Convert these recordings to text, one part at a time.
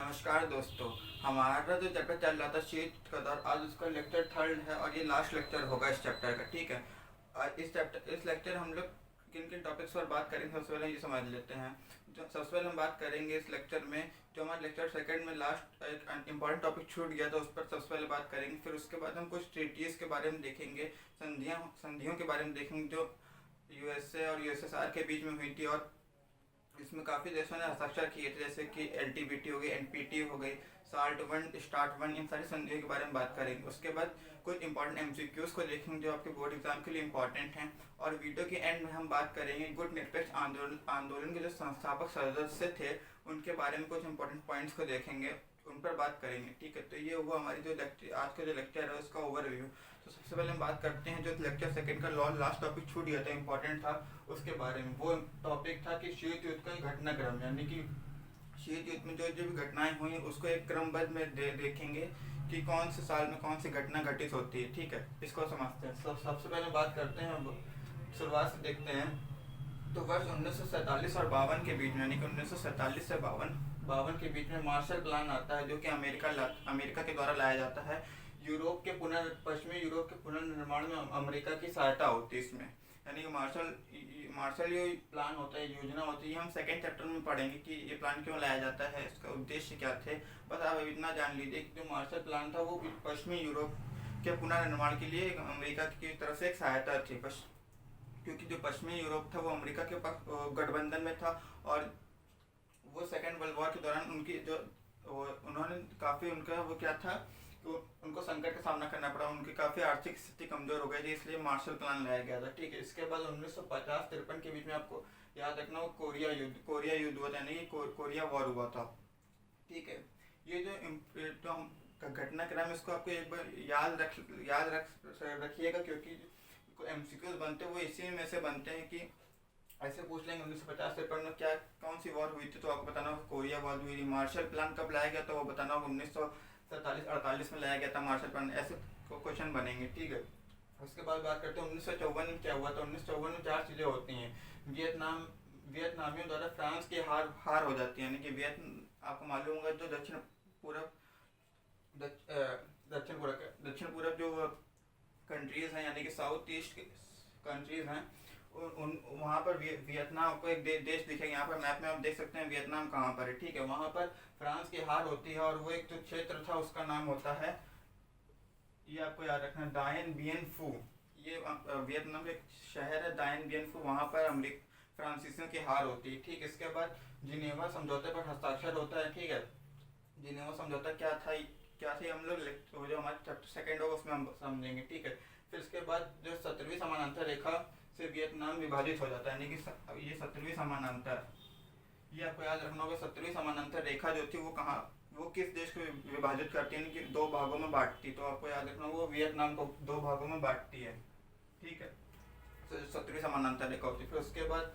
नमस्कार दोस्तों। हमारा जो चैप्टर चल रहा था शीत का दौर, आज उसका लेक्चर थर्ड है और ये लास्ट लेक्चर होगा इस चैप्टर का। ठीक है, आज इस लेक्चर हम लोग किन किन टॉपिक्स पर बात करेंगे सबसे पहले ये समझ लेते हैं। जो सबसे पहले हम बात करेंगे इस लेक्चर में, जो हमारा लेक्चर सेकंड में लास्ट एक इंपॉर्टेंट टॉपिक छूट गया था उस पर सबसे पहले बात करेंगे। फिर उसके बाद हम कुछ ट्रीटीज के बारे में देखेंगे, संधियों के बारे में देखेंगे जो यूएसए और यूएसएसआर के बीच में हुई थी और इसमें काफ़ी देशों ने हस्ताक्षर किए थे, जैसे कि एलटीबीटी हो गई, एनपीटी हो गई, साल्ट वन, स्टार्ट वन, इन सारी संधियों के बारे में बात करेंगे। उसके बाद कुछ इंपॉर्टेंट एमसीक्यूज को देखेंगे जो आपके बोर्ड एग्जाम के लिए इंपॉर्टेंट हैं। और वीडियो के एंड में हम बात करेंगे गुट निरपेक्ष आंदोलन के जो संस्थापक सदस्य थे उनके बारे में कुछ इंपॉर्टेंट पॉइंट्स को देखेंगे, उन पर बात करेंगे। ठीक है, तो ये हुआ हमारी जो लेक्चर, आज का जो लेक्चर है उसका ओवरव्यू। तो सबसे पहले हम बात करते हैं जो लेक्चर सेकंड का लास्ट टॉपिक छूट गया था, इंपॉर्टेंट था उसके बारे में। वो टॉपिक था कि शीत युद्ध का घटनाक्रम, यानी कि शीत युद्ध में जो जो भी घटनाएं हुई उसको एक क्रमबद्ध में देखेंगे कि कौन से साल में कौन सी घटना घटित होती है। ठीक है, इसको समझते हैं। सबसे पहले बात करते हैं, शुरुआत से देखते हैं। तो वर्ष 1947 और 52 के बीच में, यानी कि 1947 से 52 के बीच में मार्शल प्लान आता है, जो कि अमेरिका के द्वारा लाया जाता है। पश्चिमी यूरोप के पुनर्निर्माण में अमेरिका की सहायता होती है इसमें, यानी कि मार्शल ये प्लान होता है, योजना होती है। हम सेकेंड चैप्टर में पढ़ेंगे कि ये प्लान क्यों लाया जाता है, इसका उद्देश्य क्या थे। बस आप इतना जान लीजिए कि जो मार्शल प्लान था वो पश्चिमी यूरोप के पुनर्निर्माण के लिए अमेरिका की तरफ से एक सहायता थी, क्योंकि जो पश्चिमी यूरोप था वो अमेरिका के पास गठबंधन में था और वो सेकेंड वर्ल्ड वॉर के दौरान उन्होंने काफ़ी उनका वो क्या था, तो उनको संकट का सामना करना पड़ा, उनकी काफ़ी आर्थिक स्थिति कमजोर हो गई थी, इसलिए मार्शल प्लान लाया गया था। ठीक है, इसके बाद 1950-53 के बीच में आपको याद रखना वो कोरिया युद्ध हुआ था, यानी कि कोरिया वॉर हुआ था। ठीक है, ये जो हम घटनाक्रम इसको आपको एक बार याद रखिएगा, क्योंकि एमसीक्यूज बनते वो इसी में से बनते हैं कि ऐसे पूछ लेंगे 1950-53 में क्या कौन सी वॉर हुई थी, तो आपको बताना होगा कोरिया वॉर हुई थी। मार्शल प्लान कब लाया गया, तो वो बताना होगा 1947-48 में लाया गया था मार्शल प्लान। ऐसे क्वेश्चन बनेंगे। ठीक है, उसके बाद बात करते हैं 1954 में क्या हुआ था। 1954 में 4 चीज़ें होती हैं। वियतनामियों द्वारा फ्रांस की हार हो जाती है, यानी कि आपको मालूम होगा जो दक्षिण पूरब जो कंट्रीज हैं, यानी कि साउथ ईस्ट कंट्रीज हैं, वहाँ पर वियतनाम को एक देश दिखेगा। यहाँ पर मैप में आप देख सकते हैं वियतनाम कहाँ पर है। ठीक है, वहाँ पर फ्रांस की हार होती है और वो एक जो क्षेत्र था उसका नाम होता है, ये आपको याद रखना, डायन बियन फू। ये वियतनाम का एक शहर है डायन बियन फू, वहाँ पर फ्रांसीसियों की हार होती है। ठीक, इसके बाद जिनेवा समझौते पर हस्ताक्षर होता है। ठीक है, जिनेवा समझौता क्या था हम लोग जो हमारा चैप्टर सेकंड होगा उसमें हम समझेंगे। ठीक है, फिर इसके बाद जो 17वीं समानांतर रेखा से वियतनाम विभाजित हो जाता है, यानी कि ये 17वीं समानांतर, ये आपको याद रखना होगा। 17वीं समानांतर रेखा जो थी वो किस देश को विभाजित करती है, यानी कि 2 भागों में बांटती, तो आपको याद रखना वो वियतनाम को 2 भागों में बांटती है। ठीक है, तो 17वीं समानांतर रेखा होती है। फिर उसके बाद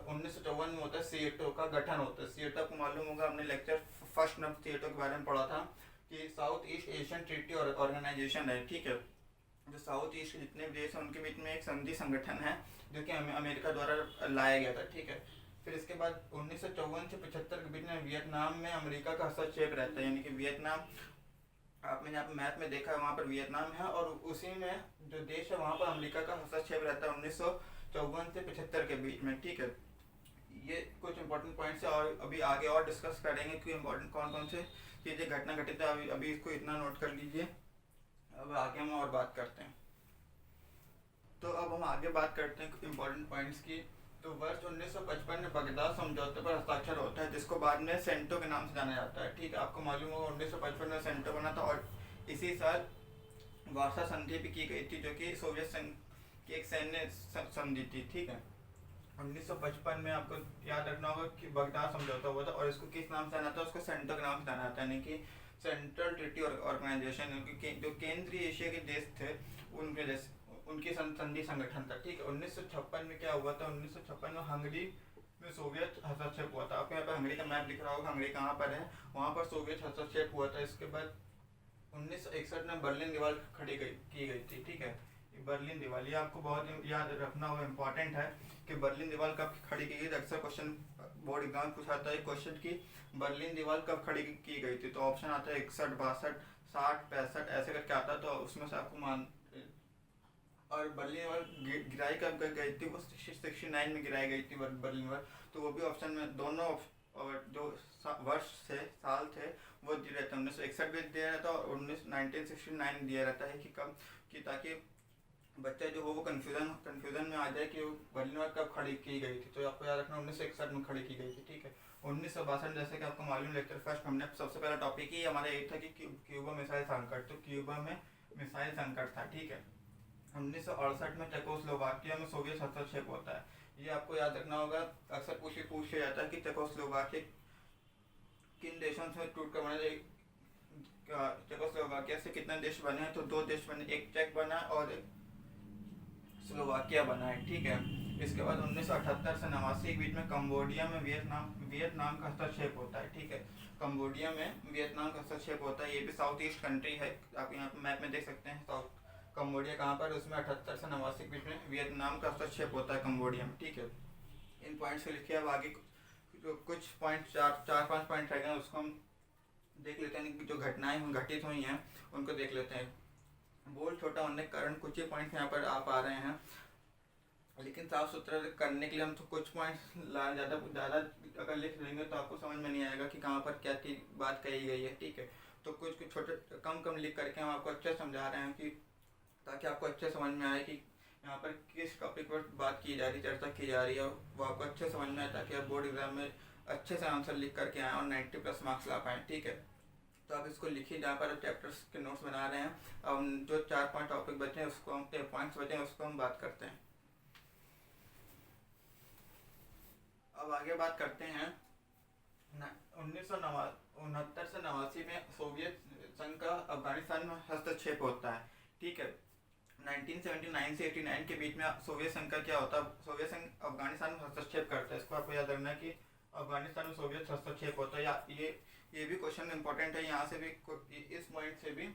1954 में होता है सीएटो का गठन होता है। सीएटो आपको मालूम होगा, हमने लेक्चर फर्स्ट में सीएटो के बारे में पढ़ा था कि South East Asian treaty organisation है। ठीक है, जो साउथ ईस्ट जितने देश हैं उनके बीच में एक संधि संगठन है जो कि अमेरिका द्वारा लाया गया था। ठीक है, फिर इसके बाद 1954 से 75 के बीच में वियतनाम में अमेरिका का हस्तक्षेप रहता है, यानी कि वियतनाम, आपने यहाँ पे मैप में देखा है वहाँ पर वियतनाम है और उसी में जो देश है वहाँ पर अमेरिका का हस्तक्षेप रहता है 1954 से 75 के बीच में। ठीक है, ये कुछ इंपॉर्टेंट पॉइंट्स है और अभी आगे और डिस्कस करेंगे कि इंपॉर्टेंट कौन कौन से चीज़ें घटना घटित है। अभी इसको इतना नोट कर लीजिए, अब आगे हम और बात करते हैं। तो अब हम आगे बात करते हैं इंपॉर्टेंट पॉइंट्स की। तो वर्ष 1955 में बगदाद समझौते पर हस्ताक्षर होता है, जिसको बाद में सेंटो के नाम से जाना जाता है। ठीक है, आपको मालूम होगा 1955 में सेंटो बना था और इसी साल वार्सा संधि भी की गई थी, जो कि सोवियत संघ की एक सैन्य संधि थी। ठीक है, 1955 में आपको याद रखना होगा कि बगदाद समझौता हुआ था और इसको किस नाम से जाना था, उसको सेंटो के नाम से जाना जाता है, यानी कि सेंट्रल ट्रीटी ऑर्गेनाइजेशन, जो केंद्रीय एशिया के देश थे उनकी संधि संगठन था। ठीक है, 1956 में क्या हुआ था, 1956 में हंगरी में सोवियत हस्तक्षेप हुआ था। आपको यहाँ पर हंगरी का मैप दिख रहा होगा, हंगरी कहाँ पर है, वहाँ पर सोवियत हस्तक्षेप हुआ था। इसके बाद 1961 में बर्लिन दीवार की गई थी। ठीक है, बर्लिन दीवार, ये आपको बहुत याद रखना वो इम्पोर्टेंट है कि बर्लिन दीवार कब खड़ी की गई थी। अक्सर क्वेश्चन बोर्ड एग्जाम पूछाता है क्वेश्चन की बर्लिन दीवार कब खड़ी की गई थी, तो ऑप्शन आता है 61, 62, 60, 65 ऐसे करके आता है। तो उसमें से आपको मान और बर्लिन वॉल गिराई कब गई थी, वो 69 में गिराई गई थी बर्लिन वॉल। तो वो भी ऑप्शन में दोनों और जो वर्ष थे साल थे वो दिए रहते हैं, 1961 भी दिया रहता है और 1969 दिया रहता है कि कब, कि ताकि बच्चा जो हो वो कन्फ्यूजन में आ जाए कि बर्लिन वॉल कब खड़ी की गई थी। तो आपको याद रखना 1961 में खड़ी की गई थी, ठीक है। 1962, जैसे कि आपको मालूम लेक्चर फर्स्ट हमने सबसे पहला टॉपिक ही हमारा यही था कि क्यूबा मिसाइल संकट, तो क्यूबा में मिसाइल संकट था, ठीक है। 1968 में चेकोस्लोवाकिया में सोवियत हस्तक्षेप होता है, ये आपको याद रखना होगा। अक्सर पूछा जाता है कि चेकोस्लोवाकिया किन देशों से टूट कर बना, चेकोस्लोवाकिया से कितने देश बने हैं, तो 2 देश बने, एक चेक बना और एक स्लोवाकिया बना है, ठीक है। इसके बाद 1978 से 89 के बीच में कंबोडिया में वियतनाम का हस्तक्षेप होता है, ठीक है। कंबोडिया में वियतनाम का हस्तक्षेप होता है, ये भी साउथ ईस्ट कंट्री है, आप यहाँ पे मैप में देख सकते हैं साउथ कंबोडिया कहाँ पर, उसमें 78 से 89 के बीच में वियतनाम का हस्तक्षेप होता है कंबोडिया में, ठीक है। इन पॉइंट्स को लिखिए। अब आगे कुछ पॉइंट 4-5 पॉइंट रहेगा, उसको हम देख लेते हैं, जो घटनाएं घटित हुई हैं उनको देख लेते हैं। बोल छोटा होने के कारण कुछ ही पॉइंट्स यहाँ पर आप आ रहे हैं, लेकिन साफ सुथरा करने के लिए हम तो कुछ पॉइंट्स ज़्यादा अगर लिख लेंगे तो आपको समझ में नहीं आएगा कि कहाँ पर क्या बात कही गई है, ठीक है। तो कुछ छोटे कम लिख करके हम आपको अच्छा समझा रहे हैं कि ताकि आपको अच्छे समझ में आए कि यहाँ पर किस टॉपिक पर बात की जा रही, चर्चा की जा रही है, वो आपको अच्छे समझ में आए ताकि आप बोर्ड एग्जाम में अच्छे से आंसर लिख करके आएँ और 90+ मार्क्स ला पाएँ, ठीक है। तो आप इसको लिखिए जहाँ पर चैप्टर्स के नोट्स बना रहे हैं। अब जो 4-5 टॉपिक बचे हैं उसको हम पॉइंट्स बचे हैं उसको हम बात करते हैं। अब आगे बात करते हैं 1969 से 89 में सोवियत संघ का अफगानिस्तान में हस्तक्षेप होता है, ठीक है। 1979 से 89 के बीच में सोवियत संघ का क्या होता है, सोवियत संघ अफगानिस्तान में हस्तक्षेप करता है। इसको आपको याद रखना है कि अफगानिस्तान में सोवियत हस्तक्षेप होता है, या ये भी क्वेश्चन इंपॉर्टेंट है, यहाँ से भी इस पॉइंट से भी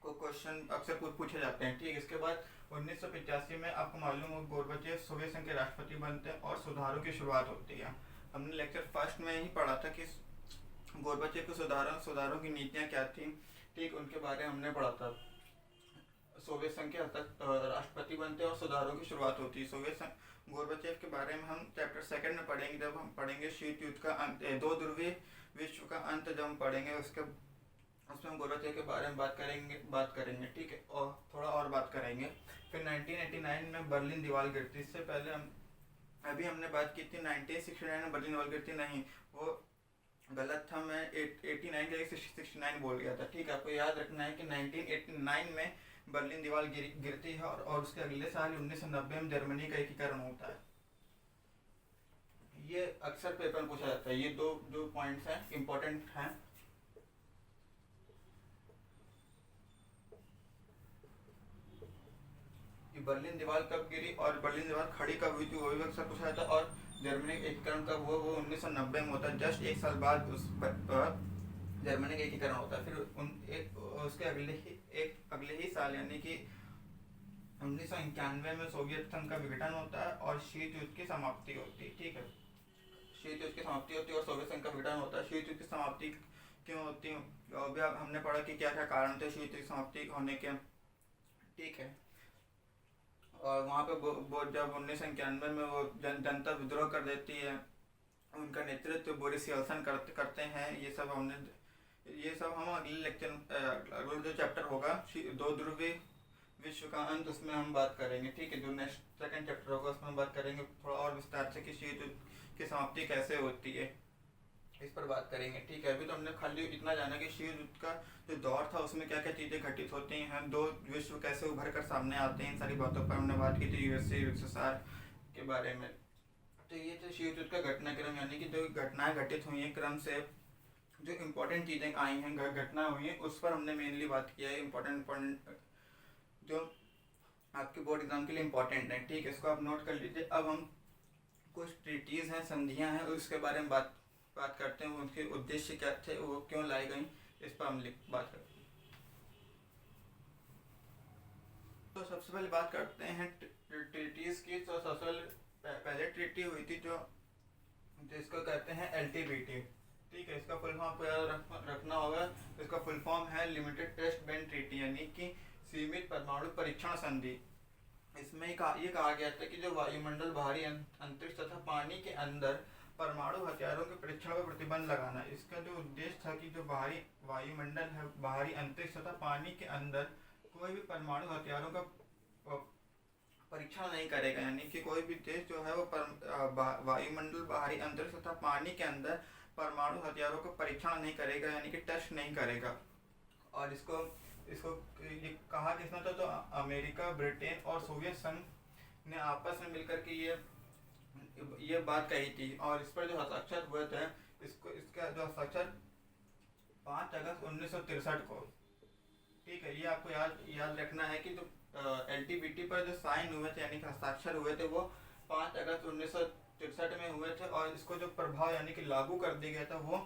क्वेश्चन अक्सर पूछे जाते हैं, ठीक। इसके बाद 1985 में आपको मालूम हो गोरबाचेव सोवियत संघ के राष्ट्रपति बनते हैं और सुधारों की शुरुआत होती है। हमने लेक्चर फर्स्ट में ही पढ़ा था कि गोरबाचेव के सुधारों की नीतियाँ क्या थी, ठीक, उनके बारे में हमने पढ़ा था। सोवियत संघ के राष्ट्रपति बनते हैं और सुधारों की शुरुआत होती है। सोवियत संघ गोरबाचेव के बारे में हम चैप्टर 2 में पढ़ेंगे, जब हम पढ़ेंगे शीत युद्ध का अंत, 2 ध्रुवीय विश्व का अंत जब हम पढ़ेंगे उसमें हम गोरबाचेव के बारे में बात करेंगे, ठीक है, और थोड़ा और बात करेंगे। फिर 1989 में बर्लिन दीवार गिरती, इससे पहले अभी हमने बात की थी 1969 में बर्लिन दीवार गिरती, नहीं वो गलत था, मैं 89 के 69 बोल गया था, ठीक है। आपको याद रखना है कि 1989 में बर्लिन दीवार गिरती है और उसके अगले साल 1990 में जर्मनी का एकीकरण होता है। ये अक्सर पेपर में पूछा जाता है, ये दो पॉइंट्स हैं इंपॉर्टेंट हैं। बर्लिन दीवार कब गिरी और बर्लिन दीवार खड़ी कब हुई थी वो भी अक्सर पूछा जाता है, और जर्मनी का एकीकरण कब हुआ वो 1990 में होता है, जस्ट 1 साल बाद उस जर्मनी का एकीकरण होता है। फिर उसके अगले ही साल यानी कि 1991 में सोवियत संघ का विघटन होता है और शीत युद्ध की समाप्ति होती है, ठीक है। शीत युद्ध की समाप्ति होती है और सोवियत संघ का विघटन होता है। शीत युद्ध की समाप्ति क्यों होती है, अभी हमने पढ़ा कि क्या क्या कारण थे शीत युद्ध की समाप्ति होने के, ठीक है। और वहाँ पे जब 1991 में वो जनता विद्रोह कर देती है, उनका नेतृत्व बोरिस येल्सिन करते हैं। ये सब हम अगले लेक्चर जो चैप्टर होगा 2 ध्रुवीय विश्व का अंत, उसमें हम बात करेंगे, ठीक है। जो नेक्स्ट 2nd चैप्टर होगा उसमें हम बात करेंगे थोड़ा और विस्तार से कि शीत युद्ध की समाप्ति कैसे होती है, इस पर बात करेंगे, ठीक है। अभी तो हमने खाली इतना जाना कि शीत युद्ध का जो दौर था उसमें क्या क्या चीज़ें घटित होती हैं, 2 विश्व कैसे उभर कर सामने आते हैं, इन सारी बातों पर हमने बात की थी यूएसएसआर के बारे में। तो ये तो शीत युद्ध का घटनाक्रम, यानी कि जो घटनाएं घटित हुई हैं क्रम से, जो इम्पोर्टेंट चीज़ें आई हैं घटना हुई हैं उस पर हमने मेनली बात किया है। इम्पोर्टेंट जो आपके बोर्ड एग्जाम के लिए इम्पोर्टेंट है, ठीक है, इसको आप नोट कर लीजिए। अब हम कुछ ट्रीटीज़ हैं, संधियाँ हैं, उसके बारे में बात करते हैं, उनके उद्देश्य क्या थे, वो क्यों लाई गई, इस पर हम बात करते हैं। तो सबसे पहले बात करते हैं ट्रीटीज की। तो सबसे पहले ट्रीटी हुई थी जो जिसको कहते हैं LTBT। ठीक है, इसका फुल फॉर्म आपको याद रखना होगा। इसका फुल फॉर्म है लिमिटेड टेस्ट बैंड ट्रीटी, यानी कि सीमित परमाणु परीक्षण संधि। इसमें ये कहा गया था कि जो वायुमंडल, बाहरी अंतरिक्ष तथा पानी के अंदर परमाणु हथियारों के परीक्षण पर प्रतिबंध लगाना। इसका जो उद्देश्य था कि जो बाहरी वायुमंडल है, बाहरी अंतरिक्ष तथा पानी के अंदर कोई भी परमाणु हथियारों का परीक्षण नहीं करेगा, यानी कि कोई भी देश जो है वो वायुमंडल, बाहरी अंतरिक्ष तथा पानी के अंदर परमाणु हथियारों का परीक्षण नहीं करेगा, यानी कि टेस्ट नहीं करेगा। और इसको ये कहा किसने था? तो अमेरिका, ब्रिटेन और सोवियत संघ ने आपस में मिलकर के ये बात कही थी। और इस पर जो हस्ताक्षर हुए थे, इसका जो हस्ताक्षर 5 अगस्त 1963 को। ठीक है, ये आपको याद रखना है कि जो LTBT पर जो साइन हुए थे, यानी कि हस्ताक्षर हुए थे, वो 5 अगस्त 1963 में हुए थे। और इसको जो प्रभाव यानी कि लागू कर दिया गया था, वो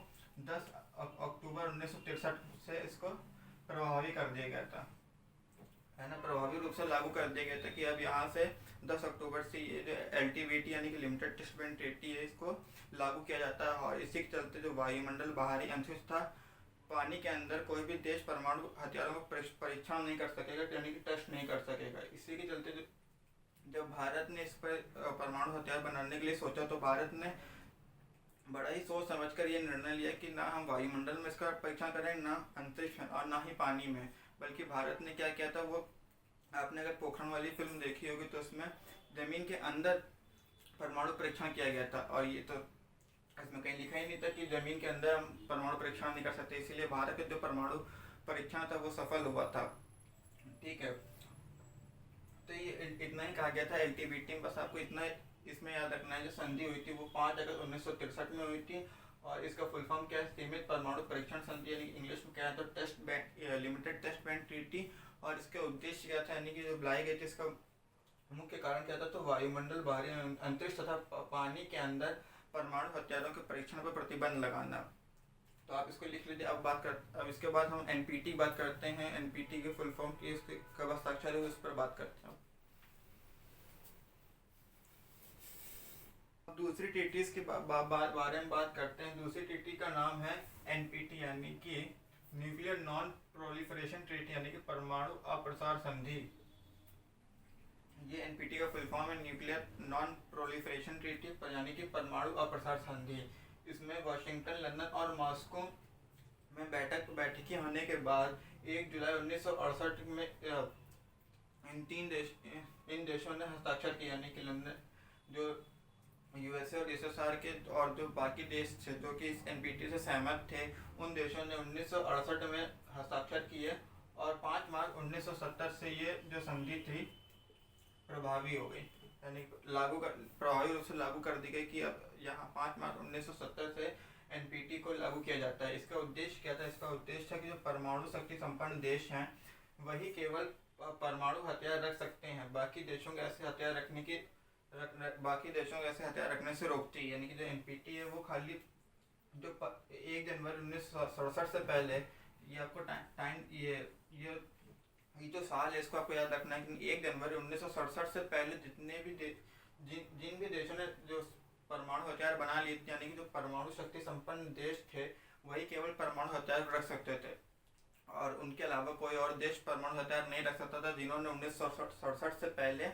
10 अक्टूबर 1963 से इसको प्रभावी कर दिया गया था, है ना। प्रभावी रूप से लागू कर दिया गया था कि अब यहाँ से 10 अक्टूबर से ये जो LTBT यानी कि लिमिटेड टेस्ट बैंड ट्रीटी है, इसको लागू किया जाता है। और इसी के चलते जो वायुमंडल, बाहरी अंतरिक्ष था, पानी के अंदर कोई भी देश परमाणु हथियारों का परीक्षण नहीं कर सकेगा, यानी कि टेस्ट नहीं कर सकेगा। इसी के चलते जब भारत ने इस पर परमाणु हथियार बनाने के लिए सोचा, तो भारत ने बड़ा ही सोच समझकर ये निर्णय लिया कि ना हम वायुमंडल में इसका परीक्षण करें, ना अंतरिक्ष में, और ना ही पानी में। बल्कि भारत ने क्या किया था, वो आपने अगर पोखरण वाली फिल्म देखी होगी तो उसमें जमीन के अंदर परमाणु परीक्षण किया गया था। और ये तो इसमें कहीं लिखा ही नहीं था कि जमीन के अंदर हम परमाणु परीक्षण नहीं कर सकते, इसीलिए भारत का जो परमाणु परीक्षण था वो सफल हुआ था। ठीक है, तो ये इतना ही कहा गया था LTBT। बस आपको इतना इसमें याद रखना है, जो संधि हुई थी वो 5 अगस्त 1963 में हुई थी। और इसका फुल फॉर्म क्या है? सीमित परमाणु परीक्षण संधि, यानी इंग्लिश में क्या है तो test ban, limited test ban treaty. और इसके उद्देश्य क्या था, यानी कि जो बुलाई गई थी, इसका मुख्य कारण क्या था? तो वायुमंडल, बाहरी अंतरिक्ष तथा पानी के अंदर परमाणु हथियारों के परीक्षण पर प्रतिबंध लगाना। तो आप इसको लिख लीजिए। अब इसके बाद हम NPT बात करते हैं। NPT के फुल फॉर्म की कब हस्ताक्षर है उस पर बात करते हैं। दूसरी ट्रीटीज के बारे में बात करते हैं। दूसरी ट्रीटी का नाम है NPT, यानी कि न्यूक्लियर नॉन प्रोलिफरेशन ट्रीटी, यानी कि परमाणु अप्रसार संधि। ये NPT का फुल फॉर्म है न्यूक्लियर नॉन प्रोलिफरेशन ट्रीटी, यानी कि परमाणु अप्रसार संधि। इसमें वाशिंगटन, लंदन और मॉस्को में बैठकें होने के बाद 1 जुलाई 1968 में इन देशों ने हस्ताक्षर किया, यानी कि लंदन, जो USA और USSR के और जो बाकी देश थे जो कि इस NPT से सहमत थे, उन देशों ने 1968 में हस्ताक्षर किए। और 5 मार्च 1970 से ये जो संधि थी प्रभावी हो गई, यानी प्रभावी रूप से लागू कर दी गई कि अब यहाँ 5 मार्च 1970 से NPT को लागू किया जाता है। इसका उद्देश्य क्या था? इसका उद्देश्य था कि जो परमाणु शक्ति संपन्न देश हैं, वही केवल परमाणु हथियार रख सकते हैं। बाकी देशों के ऐसे हथियार रखने से रोकती है। यानी कि जो NPT है वो खाली जो 1 जनवरी 1967 से पहले, ये आपको टाइम ये जो साल है इसको आपको याद रखना है कि 1 जनवरी 1967 से पहले जितने भी जिन भी देशों ने जो परमाणु हथियार बना लिए थे, यानी कि जो परमाणु शक्ति संपन्न देश थे, वही केवल परमाणु हथियार रख सकते थे। और उनके अलावा कोई और देश परमाणु हथियार नहीं रख सकता था जिन्होंने 1967 से पहले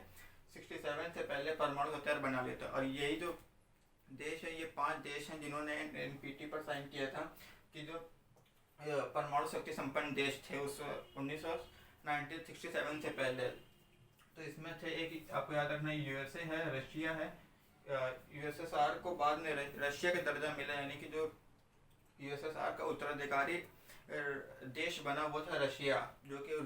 67 से पहले परमाणु हथियार बना लिए थे। और यही जो देश है, ये 5 देश हैं जिन्होंने NPT पर साइन किया था कि जो परमाणु शक्ति संपन्न देश थे उस 1967 से पहले। तो इसमें थे, एक आपको याद रखना USA है, रशिया है। USSR को बाद में रशिया का दर्जा मिला, यानी कि जो USSR का उत्तराधिकारी देश बना वो था रशिया, जो कि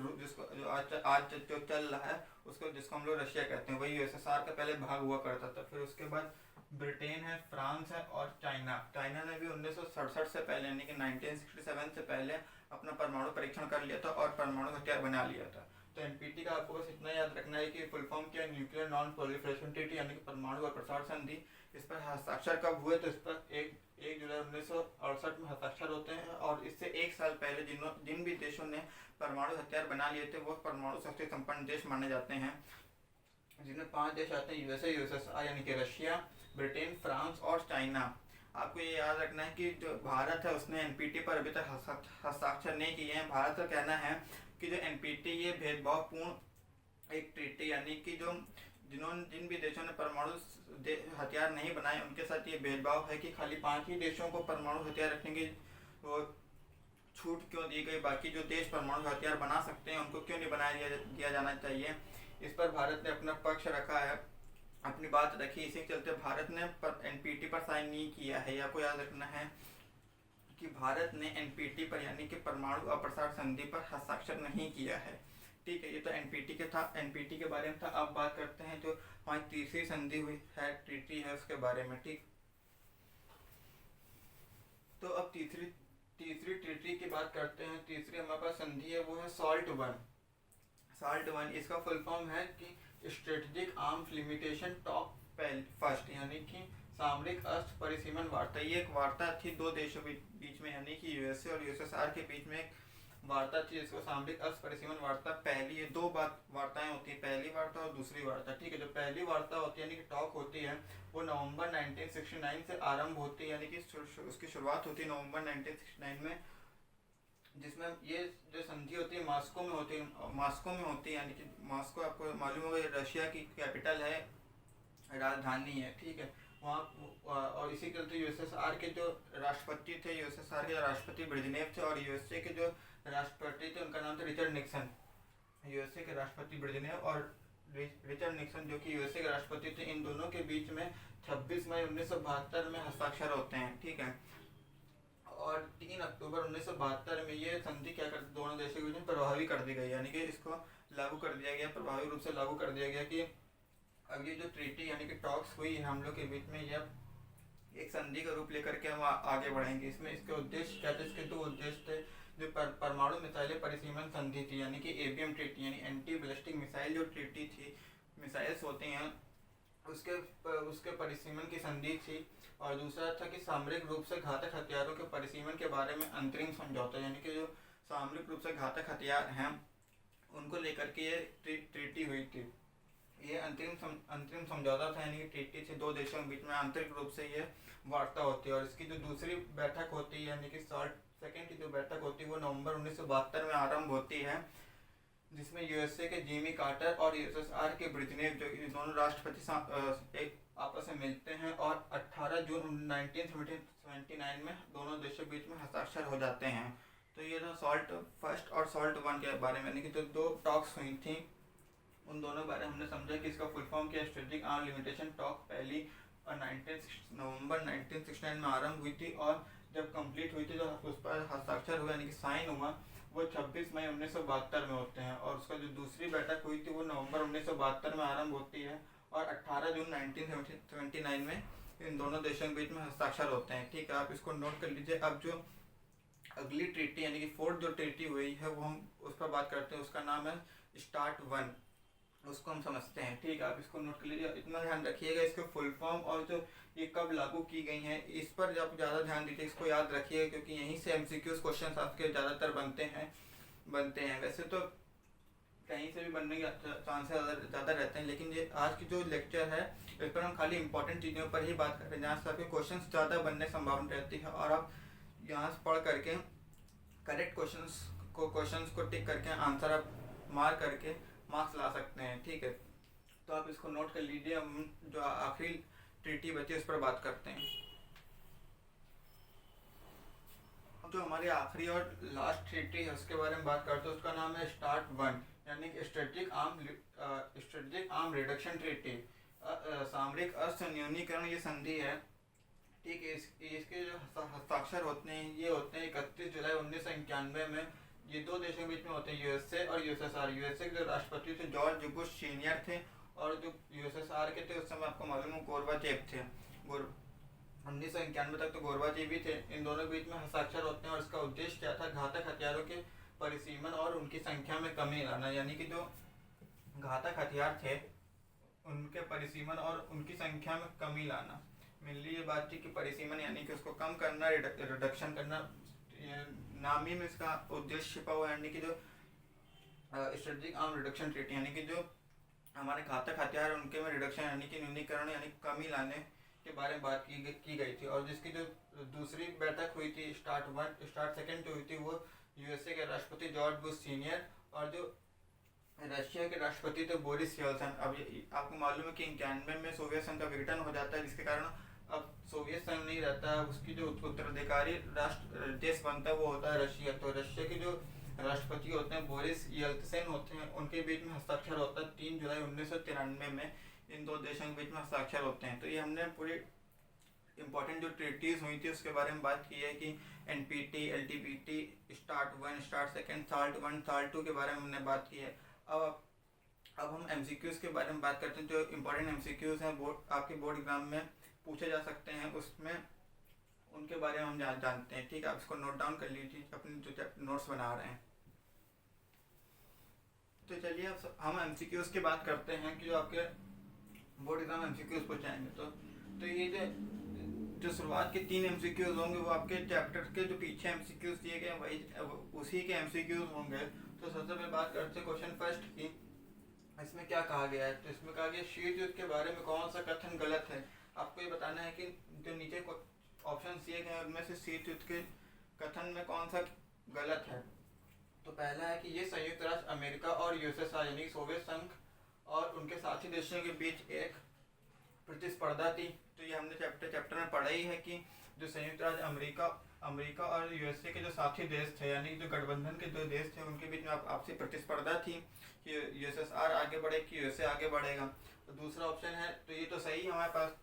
जो आज जो चल रहा है उसको, जिसको हम लोग रशिया कहते हैं, वही USSR का पहले भाग हुआ करता था। फिर उसके बाद ब्रिटेन है, फ्रांस है और चाइना ने भी 1967 से पहले, यानी कि 1967 से पहले अपना परमाणु परीक्षण कर लिया था और परमाणु हथियार बना लिया था। तो एनपीटी का आपको बस इतना याद रखना है कि फुल फॉर्म क्या है, न्यूक्लियर नॉन प्रोलिफरेशन ट्रीटी, यानी कि परमाणु अप्रसार संधि। इस पर हस्ताक्षर कब हुए, तो इस पर 1 जुलाई 1968 में हस्ताक्षर होते हैं, और इससे 1 साल पहले जिन भी देशों ने परमाणु हथियार बना लिए थे वो परमाणु शक्ति संपन्न देश माने जाते हैं, जिनमें 5 देश आते हैं, यूएसए, यूएसएसआर यानी कि रशिया, ब्रिटेन, फ्रांस और चाइना। आपको ये याद रखना है कि जो भारत है उसने एनपीटी पर अभी तक हस्ताक्षर नहीं किए हैं। भारत का कहना है कि जो एनपीटी ये भेदभावपूर्ण एक ट्रीटी, यानी कि जिन भी देशों ने परमाणु हथियार नहीं बनाए उनके साथ ये भेदभाव है कि खाली 5 ही देशों को परमाणु हथियार रखने की वो छूट क्यों दी गई, बाकी जो देश परमाणु हथियार बना सकते हैं उनको क्यों नहीं बनाया दिया जाना चाहिए। इस पर भारत ने अपना पक्ष रखा है, अपनी बात रखी। इसी के चलते भारत ने एनपीटी पर साइन नहीं किया है। आपको याद रखना है कि भारत ने एनपीटी पर यानी कि परमाणु अप्रसार संधि पर हस्ताक्षर नहीं किया है। ठीक है, ये तो एनपीटी के था, एनपीटी के बारे में था। अब बात करते हैं जो हमारी तीसरी संधि हुई है, ट्रीटी है, उसके बारे में। ठीक, तो अब तीसरी ट्रीटी की बात करते हैं। तीसरी हमारे पास संधि है वो है SALT I। इसका फुल फॉर्म है कि strategic arms limitation talk first, यानी कि सामरिक अस्त्र परिसीमन वार्ता। ये एक वार्ता थी 2 देशों के बीच में, यानी कि यूएसए और यूएसएसआर के बीच में एक वार्ता थी, जिसको सामरिक अस्त्र परिसीमन वार्ता पहली। ये 2 वार्ताएं होती हैं, पहली वार्ता और दूसरी वार्ता। ठीक है, जो पहली वार्ता होती है यानी कि टॉक होती है वो नवंबर 1969 से आरंभ होती है, यानी कि उसकी शुरुआत होती है नवंबर 1969 में, जिसमें ये जो संधि होती है मॉस्को में होती है, यानी कि मॉस्को आपको मालूम होगा ये रशिया की कैपिटल है, राजधानी है। ठीक है, वहाँ और इसी के चलते यूएसएसआर के जो राष्ट्रपति थे, यूएसएसआर के राष्ट्रपति ब्रेजनेव थे, और यूएसए के जो राष्ट्रपति थे उनका नाम था रिचर्ड निक्सन। यूएसए के राष्ट्रपति ब्रेजनेव और रिचर्ड निक्सन जो कि यूएसए के राष्ट्रपति थे, इन दोनों के बीच में 26 मई 1972 में हस्ताक्षर होते हैं। ठीक है, और 3 अक्टूबर 1972 में ये संधि क्या करती, दोनों देशों के बीच में प्रभावी कर दी गई, यानी कि इसको लागू कर दिया गया, प्रभावी रूप से लागू कर दिया गया कि अब ये जो ट्रीटी यानी कि टॉक्स हुई है हम लोग के बीच में, यह एक संधि का रूप लेकर के हम आगे बढ़ेंगे। इसमें इसके उद्देश्य क्या थे, इसके 2 उद्देश्य थे। जो परमाणु मिसाइलें परिसीमन संधि थी, यानी कि एबीएम ट्रीटी, यानी एंटी बैलिस्टिक मिसाइल जो ट्रीटी थी, मिसाइल्स होती हैं उसके परिसीमन की संधि थी। और दूसरा था कि सामरिक रूप से घातक हथियारों के परिसीमन के बारे में अंतरिम समझौता, यानी कि जो सामरिक रूप से घातक हथियार हैं उनको लेकर के ये ट्रीटी हुई थी। ये अंतरिम समझौता था, यानी कि ट्रीटी थी 2 देशों के बीच में, आंतरिक रूप से ये वार्ता होती है। और इसकी जो दूसरी बैठक होती है, यानी कि सेकेंड की जो बैठक होती है वो नवंबर 1972 में आरंभ होती है, जिसमें यूएसए के जिमी कार्टर और यूएसएसआर के ब्रेजनेव जो दोनों राष्ट्रपति एक आपस में मिलते हैं, और 18 जून 1979 में दोनों देशों के बीच में हस्ताक्षर हो जाते हैं। तो ये था SALT I और SALT I के बारे में, यानी कि जो 2 टॉक्स हुई थी उन दोनों बारे में हमने समझा कि इसका फुल फॉर्म क्या है। स्ट्रेटेजिक आर्म लिमिटेशन टॉक पहली और नवंबर 1969 में आरंभ हुई थी, और जब कंप्लीट हुई थी तो उस पर हस्ताक्षर हुआ, यानी कि साइन हुआ, वो 26 मई 1972 में होते हैं। और उसका जो दूसरी बैठक हुई थी वो नवंबर 1972 में आरंभ होती है, और 18 जून 1979 में इन दोनों देशों के बीच में हस्ताक्षर होते हैं। ठीक है, आप इसको नोट कर लीजिए। अब जो अगली ट्रीटी यानी कि 4th जो ट्रीटी हुई है वो हम उस पर बात करते हैं, उसका नाम है START I, उसको हम समझते हैं। ठीक है, आप इसको नोट कर लीजिए। इतना ध्यान रखिएगा इसके फुल फॉर्म और जो ये कब लागू की गई हैं इस पर आप ज़्यादा ध्यान दीजिए, इसको याद रखिएगा, क्योंकि यहीं से MCQs क्वेश्चन आपके ज़्यादातर बनते हैं। वैसे तो कहीं से भी बनने के चांसेस ज़्यादा रहते हैं, लेकिन ये आज की जो लेक्चर है इस पर हम खाली इंपॉर्टेंट चीज़ों पर ही बात कर रहे हैं, जहाँ से आपके क्वेश्चन ज़्यादा बनने की संभावना रहती है, और आप यहाँ से पढ़ करके करेक्ट क्वेश्चंस को टिक करके आंसर आप मार करके मार्क्स ला सकते हैं। ठीक है, तो आप इसको नोट कर लीजिए। हम जो आखिरी ट्रीटी बची उस पर बात करते हैं। जो हमारी आखिरी और लास्ट ट्रीटी है उसके बारे में बात करते हैं, उसका नाम है START I, यानी कि स्ट्रेटेजिक आर्म रिडक्शन ट्रीटी, सामरिक अस्त्र न्यूनीकरण ये संधि है। ठीक है, इसके जो हस्ताक्षर होते हैं ये होते हैं 31 जुलाई 1991 में। ये 2 देशों के बीच में होते हैं, यूएसए और यूएसएसआर। यूएसए के जो राष्ट्रपति थे जॉर्ज बुश सीनियर थे, और जो यूएसएसआर के थे उस समय आपको मालूम है गोरबाचेव थे। 1991 तक तो गोरबाचेव भी थे। इन दोनों के बीच में हस्ताक्षर होते हैं, और इसका उद्देश्य क्या था, घातक हथियारों के परिसीमन और उनकी संख्या में कमी लाना, यानी कि जो घातक हथियार थे उनके परिसीमन और उनकी संख्या में कमी लाना। मेनली ये बात थी कि परिसीमन यानी कि उसको कम करना, रिडक्शन करना। नाम ही में इसका उद्देश्य छिपा हुआ, यानी कि जो स्ट्रेटेजिक आर्म रिडक्शन ट्रीटी, यानी कि जो हमारे घातक हथियार उनके में रिडक्शन यानी कि न्यूनीकरण यानी कमी लाने के बारे में बात की गई थी। और जिसकी जो दूसरी बैठक हुई थी, स्टार्ट सेकेंड जो हुई थी, वो यूएसए के राष्ट्रपति जॉर्ज बुश सीनियर और जो रशिया के राष्ट्रपति थे बोरिस येल्सिन। अब आपको मालूम है कि 91 में सोवियत संघ का विघटन हो जाता है, जिसके कारण अब सोवियत संघ नहीं रहता है, उसकी जो उत्तराधिकारी राष्ट्र देश बनता है वो होता है रशिया। तो रशिया के जो राष्ट्रपति होते हैं बोरिस येल्सिन होते हैं, उनके बीच में हस्ताक्षर होता है 3 जुलाई 1993 में। इन दो देशों के बीच में हस्ताक्षर होते हैं। तो ये हमने पूरी इंपॉर्टेंट जो ट्रीटीज हुई थी उसके बारे में बात की है कि NPT, LTPT, start 1, start second, salt 1, salt 2 के बारे में हमने बात की है। अब हम एमसीक्यूज के बारे में बात करते हैं। जो इंपॉर्टेंट एमसीक्यूज हैं आपके बोर्ड एग्जाम में पूछे जा सकते हैं, उसमें उनके बारे में हम जानते हैं। ठीक है, आप इसको नोट डाउन कर लीजिए अपने जो नोट्स बना रहे हैं। तो चलिए अब हम एमसीक्यूज की बात करते हैं कि जो आपके बोर्ड एग्जाम एमसीक्यूज पूछाएंगे। तो ये जो शुरुआत के 3 एमसीक्यूज होंगे वो आपके चैप्टर के जो पीछे एमसीक्यूज दिए गए वही उसी के एमसीक्यूज होंगे। तो सबसे पहले बात करते हैं क्वेश्चन फर्स्ट की। इसमें क्या कहा गया है? तो इसमें कहा गया शीत युद्ध के बारे में कौन सा कथन गलत है। आपको ये बताना है कि जो नीचे ऑप्शन दिए गए उनमें से शीत युद्ध के कथन में कौन सा गलत है। तो पहला है कि ये संयुक्त राष्ट्र अमेरिका और यूएसएसआर यानी सोवियत संघ और उनके साथी देशों के बीच एक प्रतिस्पर्धा थी। तो ये हमने चैप्टर में पढ़ा ही है कि जो संयुक्त राज्य अमेरिका और यूएसए के जो साथी देश थे यानी जो गठबंधन के 2 देश थे उनके बीच में आपसी प्रतिस्पर्धा थी कि यूएसएसआर आगे बढ़े कि यूएसए आगे बढ़ेगा। तो दूसरा ऑप्शन है, तो ये तो सही है, हमारे पास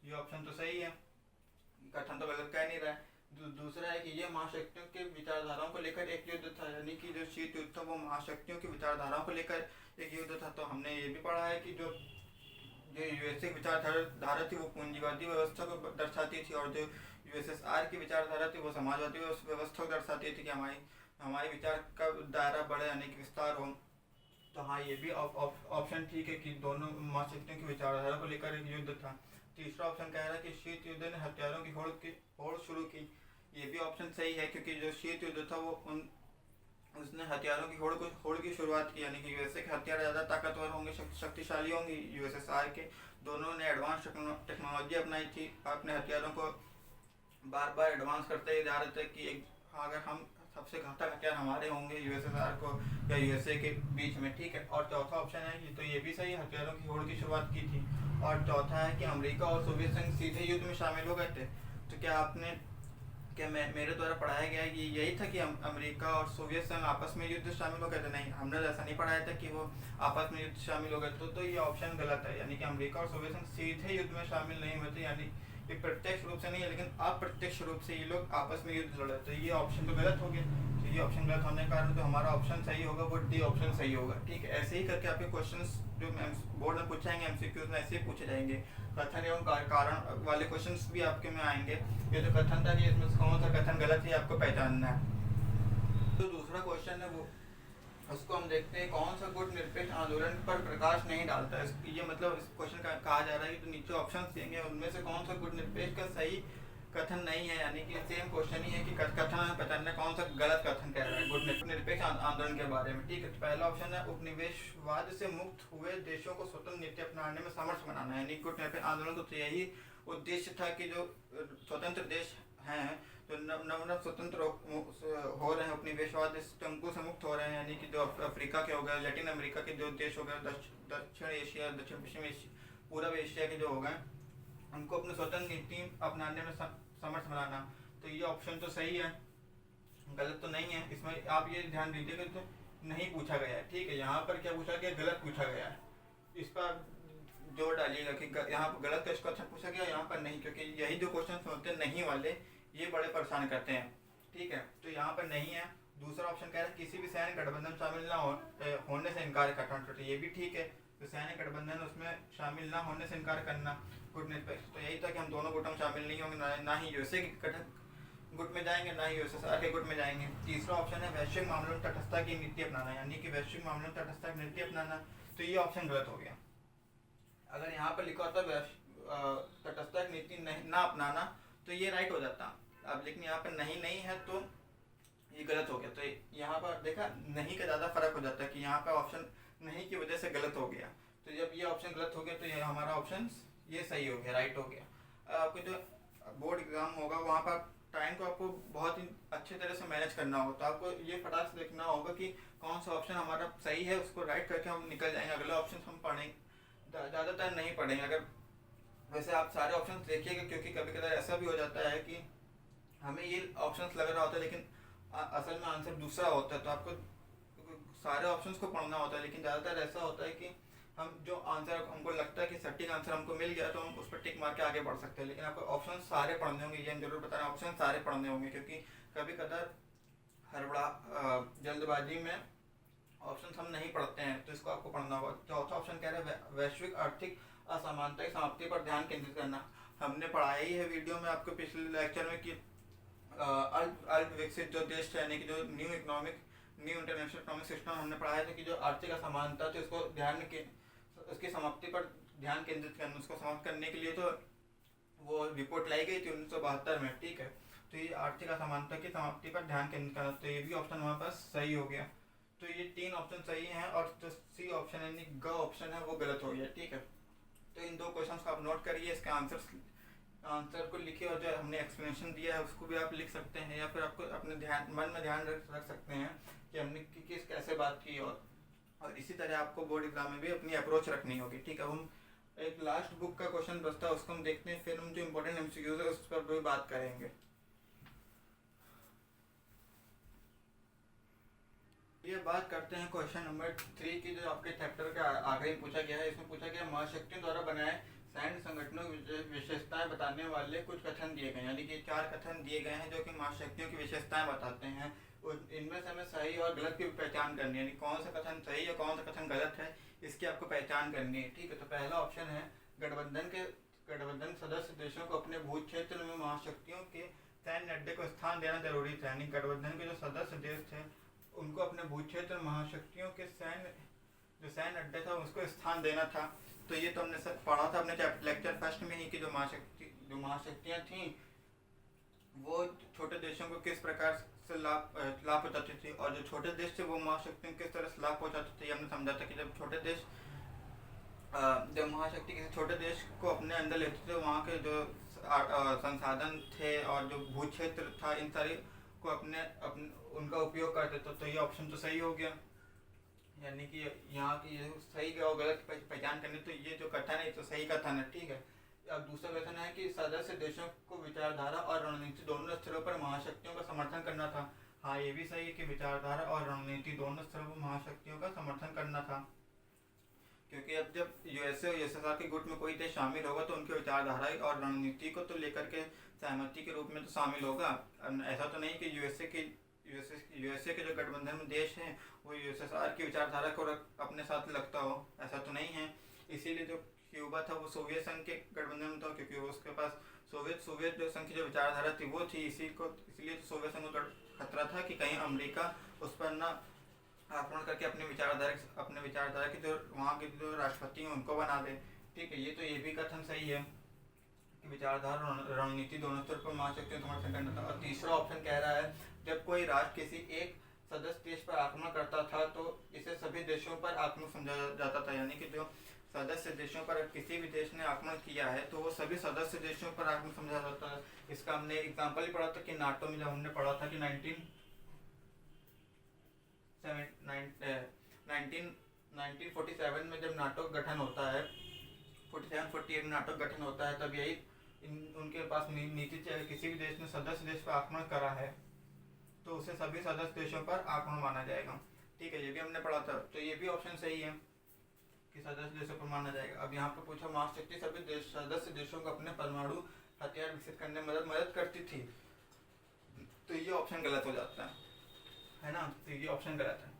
ये ऑप्शन तो सही है, कथन तो गलत कह नहीं रहा है। दूसरा है कि ये महाशक्तियों के विचारधाराओं को लेकर एक युद्ध था, यानी कि जो शीत युद्ध था वो महाशक्तियों की विचारधाराओं को लेकर एक युद्ध था। तो हमने ये भी पढ़ा है कि जो यूएसए की विचारधारा थी वो पूंजीवादी व्यवस्था को दर्शाती थी और जो यूएसएसआर की विचारधारा थी वो समाजवादी व्यवस्था को दर्शाती थी कि हमारे विचार का दायरा बढ़े यानी कि विस्तार हो। तो हाँ, ये भी ऑप्शन ठीक है कि दोनों महाशक्तियों की विचारधारा को लेकर एक युद्ध था। तीसरा ऑप्शन कह रहा है कि शीत युद्ध ने हथियारों की होड़ शुरू की। ये भी ऑप्शन सही है क्योंकि जो शीत युद्ध था वो उसने हथियारों की होड़ की शुरुआत की, यानी कि यूएसए के हथियार ज़्यादा ताकतवर होंगे, शक्तिशाली होंगे। यूएसएसआर के दोनों ने एडवांस टेक्नोलॉजी अपनाई थी, अपने हथियारों को बार बार एडवांस करते ही जा रहे थे कि अगर हम सबसे घातक हथियार हमारे होंगे यूएसएसआर को या यूएसए के बीच में। ठीक है, और चौथा ऑप्शन है कि तो ये भी सही, हथियारों की होड़ की शुरुआत की थी। और चौथा है कि अमेरिका और सोवियत संघ सीधे युद्ध में शामिल हो गए थे। तो क्या मेरे द्वारा पढ़ाया गया कि यही था कि अमेरिका और सोवियत संघ आपस में युद्ध शामिल हो गए थे? नहीं, हमने ऐसा नहीं पढ़ाया था कि वो आपस में युद्ध शामिल हो गए। तो ये ऑप्शन गलत है, यानी कि अमेरिका और सोवियत संघ सीधे युद्ध में शामिल नहीं हुए थे, यानी ये प्रत्यक्ष रूप से नहीं है लेकिन अप्रत्यक्ष रूप से ये लोग आपस में युद्ध लड़े। तो ये ऑप्शन तो गलत हो गया। तो ये ऑप्शन गलत होने के कारण जो हमारा ऑप्शन सही होगा वो डी ऑप्शन सही होगा। ठीक है, ऐसे ही करके आपके क्वेश्चंस जो बोर्ड में पूछाएंगे एमसीक्यूज में ऐसे ही पूछे जाएंगे। कथन एवं कारण वाले क्वेश्चंस भी आपके में आएंगे। ये जो कथन था कि इसमें कौन सा कथन गलत है आपको पहचानना है। तो दूसरा क्वेश्चन है वो उसको हम देखते हैं, कौन सा गुट निरपेक्ष आंदोलन पर प्रकाश नहीं डालता है। ये मतलब इस क्वेश्चन का कहा जा रहा है कि जो नीचे ऑप्शन देंगे उनमें से कौन सा गुट निरपेक्ष का सही कथन नहीं है, यानी कि सेम क्वेश्चन ही है कि कथन पहचानना कौन सा गलत कथन कह रहा है गुट निरपेक्ष आंदोलन के बारे में। ठीक है, तो पहला ऑप्शन है उपनिवेशवाद से मुक्त हुए देशों को स्वतंत्र नीति अपनाने में समर्थ बनाना, यानी गुट निरपेक्ष आंदोलन तो यही उद्देश्य था कि जो स्वतंत्र देश हैं तो नव स्वतंत्र हो रहे हैं, उपनिवेशवाद टंकु से मुक्त हो रहे हैं, यानी कि जो अफ्रीका के हो गए, लैटिन अमेरिका के जो देश हो गए, दक्षिण एशिया, दक्षिण पश्चिम एशिया, पूर्व एशिया के जो हो गए उनको अपनी स्वतंत्र नीति अपनाने में समर्थ बनाना। तो ये ऑप्शन तो सही है, गलत तो नहीं है। इसमें आप ये ध्यान दीजिएगा तो नहीं पूछा गया है। ठीक है, यहाँ पर क्या पूछा गया, गलत पूछा गया है। इस पर जोर डालिएगा कि यहाँ पर गलत क्वेश्चन पूछा गया, यहाँ पर नहीं, क्योंकि यही जो क्वेश्चन होते हैं नहीं वाले ये बड़े परेशान करते हैं। ठीक है, तो यहाँ पर नहीं है। दूसरा ऑप्शन कह रहा है किसी भी सैन्य गठबंधन शामिल न होने से इनकार करना, तो ये भी ठीक है। तो सैन्य गठबंधन उसमें शामिल ना होने से इनकार करना गुट निरपेक्ष, तो यही था कि हम दोनों गुटों में शामिल नहीं होंगे, ना ही यूएसए की गुट में जाएंगे, ना ही यूएसएसआर के गुट में जाएंगे। तीसरा ऑप्शन है वैश्विक मामलों में तटस्थता की नीति अपनाना, यानी कि वैश्विक मामलों में तटस्थता की नीति अपनाना, तो ये ऑप्शन गलत हो गया। अगर यहाँ पर लिखा होता तटस्थता की नीति नहीं ना अपनाना तो ये राइट हो जाता। अब लेकिन यहाँ पर नहीं नहीं है तो ये गलत हो गया। तो यहाँ पर देखा नहीं का ज़्यादा फर्क हो जाता है कि यहाँ पर ऑप्शन नहीं की वजह से गलत हो गया। तो जब ये ऑप्शन गलत हो गया तो ये हमारा ऑप्शन ये सही हो गया, राइट हो गया। आपको जो बोर्ड एग्जाम होगा वहाँ पर टाइम को आपको बहुत ही अच्छे तरह से मैनेज करना होगा। तो आपको ये फटाक से देखना होगा कि कौन सा ऑप्शन हमारा सही है, उसको राइट करके हम निकल जाएंगे। अगला ऑप्शन हम पढ़ेंगे, ज़्यादातर नहीं पढ़ेंगे। अगर वैसे आप सारे ऑप्शन देखिएगा, क्योंकि कभी कभी ऐसा भी हो जाता है कि हमें ये ऑप्शन लग रहा होता है लेकिन असल में आंसर दूसरा होता है। तो आपको सारे ऑप्शंस को पढ़ना होता है, लेकिन ज़्यादातर ऐसा होता है कि हम जो आंसर हमको लगता है कि सटीक आंसर हमको मिल गया तो हम उस पर टिक मार के आगे बढ़ सकते हैं। लेकिन आपको ऑप्शन सारे पढ़ने होंगे, ये हम जरूर बता रहे हैं, ऑप्शन सारे पढ़ने होंगे, क्योंकि कभी कदार हड़बड़ा जल्दबाजी में ऑप्शन हम नहीं पढ़ते हैं, तो इसको आपको पढ़ना होगा। चौथा ऑप्शन कह रहा है वैश्विक आर्थिक असमानता की समाप्ति पर ध्यान केंद्रित करना। हमने पढ़ाया ही है वीडियो में आपको पिछले लेक्चर में कि अल्प विकसित जो देश यानी कि जो न्यू इंटरनेशनल इकोनॉमिक सिस्टम हमने पढ़ाया था कि जो आर्थिक असमानता थी उसको उसकी समाप्ति पर ध्यान केंद्रित करना, उसको समाप्त करने के लिए तो वो रिपोर्ट लाई गई थी 1972 में, ठीक है। तो ये आर्थिक असमानता की समाप्ति पर ध्यान केंद्रित करना, तो ये भी ऑप्शन हमारे पास सही हो गया। तो ये 3 ऑप्शन सही हैं और जो सी ऑप्शन यानी ग ऑप्शन है वो गलत हो गया, ठीक है। तो इन 2 क्वेश्चन को आप नोट करिए, इसका आंसर को लिखिए, और जो हमने एक्सप्लेनेशन दिया है उसको भी आप लिख सकते हैं, या फिर आपको अपने मन में ध्यान रख सकते हैं कि हमने किस कैसे बात की। और इसी तरह आपको बोर्ड एग्जाम में भी अपनी अप्रोच रखनी होगी, ठीक है। हम एक लास्ट बुक का क्वेश्चन बचता है उसको हम देखते हैं, फिर हम जो इम्पोर्टेंट एमसीक्यूज है उस पर भी बात करेंगे। ये बात करते हैं क्वेश्चन नंबर 3 की, जो आपके चैप्टर का आगे पूछा गया है। इसमें पूछा गया महाशक्तियों द्वारा बनाए सैन्य संगठनों की विशेषताएं बताने वाले कुछ कथन दिए गए, यानी कि 4 कथन दिए गए हैं जो कि महाशक्तियों की विशेषताएं बताते हैं। इनमें से हमें सही और गलत की पहचान करनी है, यानी कौन सा कथन सही है कौन सा कथन गलत है, इसकी आपको पहचान करनी है, ठीक है। तो पहला ऑप्शन है गठबंधन सदस्य देशों को अपने भू क्षेत्र में महाशक्तियों के सैन्य अड्डे को स्थान देना जरूरी था, यानी गठबंधन के जो सदस्य देश थे उनको अपने भू क्षेत्र महाशक्तियों के सैन्य अड्डे था उसको स्थान देना था। तो ये तो हमने सब पढ़ा था अपने लेक्चर फर्स्ट में ही कि जो महाशक्तियाँ थीं वो छोटे देशों को किस प्रकार से लाभ पहुँचाती थी, और जो छोटे देश थे वो महाशक्तियों किस तरह से लाभ पहुँचाते थे। हमने समझा था कि जब महाशक्ति किसी छोटे देश को अपने अंदर लेते थे, वहाँ के जो संसाधन थे और जो भू क्षेत्र था इन सारी को अपने उनका उपयोग करते थे। तो ये ऑप्शन तो सही हो गया, यानी कि यहाँ की सही और गलत पहचान करनी। तो ये जो कथन है तो सही कथन है, ठीक है। अब दूसरा कथन है कि सदस्य देशों को विचारधारा और रणनीति दोनों स्तरों पर महाशक्तियों का समर्थन करना था। हाँ, ये भी सही है कि विचारधारा और रणनीति दोनों स्तरों पर महाशक्तियों का समर्थन करना था, क्योंकि अब जब यूएसए और यूएसएसआर के गुट में कोई देश शामिल होगा तो उनकी विचारधारा और रणनीति को तो लेकर के सहमति के रूप में तो शामिल होगा। ऐसा तो नहीं कि यूएसए के जो गठबंधन में देश हैं वो यूएसएसआर की विचारधारा को अपने साथ लगता हो, ऐसा तो नहीं है। इसीलिए जो क्यूबा था वो सोवियत संघ के गठबंधन में था, क्योंकि उसके पास सोवियत जो संघ की जो विचारधारा थी वो थी। इसलिए तो सोवियत संघ को खतरा था कि कहीं अमेरिका उस पर ना आक्रमण करके अपने विचारधारा की जो वहाँ के जो राष्ट्रपति हैं उनको बना दे, ठीक है। ये भी कथन सही है कि विचारधारा रणनीति दोनों स्तर पर महाशक्तियों का समर्थन करना था। और तीसरा ऑप्शन कह रहा है जब कोई राष्ट्र किसी एक सदस्य देश पर आक्रमण करता था तो इसे सभी देशों पर आक्रमण समझा जाता था, यानी कि जो सदस्य देशों पर किसी भी देश ने आक्रमण किया है तो वो सभी सदस्य देशों पर आक्रमण समझा जाता है। इसका हमने एग्जाम्पल ही पढ़ा था कि नाटो में जब हमने पढ़ा था कि 1947 में जब नाटो गठन होता है, 47-48 में नाटो गठन होता है, तब यही उनके पास नीति किसी भी देश ने सदस्य देश पर आक्रमण करा है तो उसे सभी सदस्य देशों पर आक्रमण माना जाएगा, ठीक है। ये भी हमने पढ़ा था, तो ये भी ऑप्शन सही है कि सदस्य देशों पर माना जाएगा। अब यहाँ पे पूछा महाशक्ति सभी सदस्य देशों को अपने परमाणु हथियार विकसित करने में मदद करती थी, तो ये ऑप्शन गलत हो जाता है ना। तो ये ऑप्शन गलत है।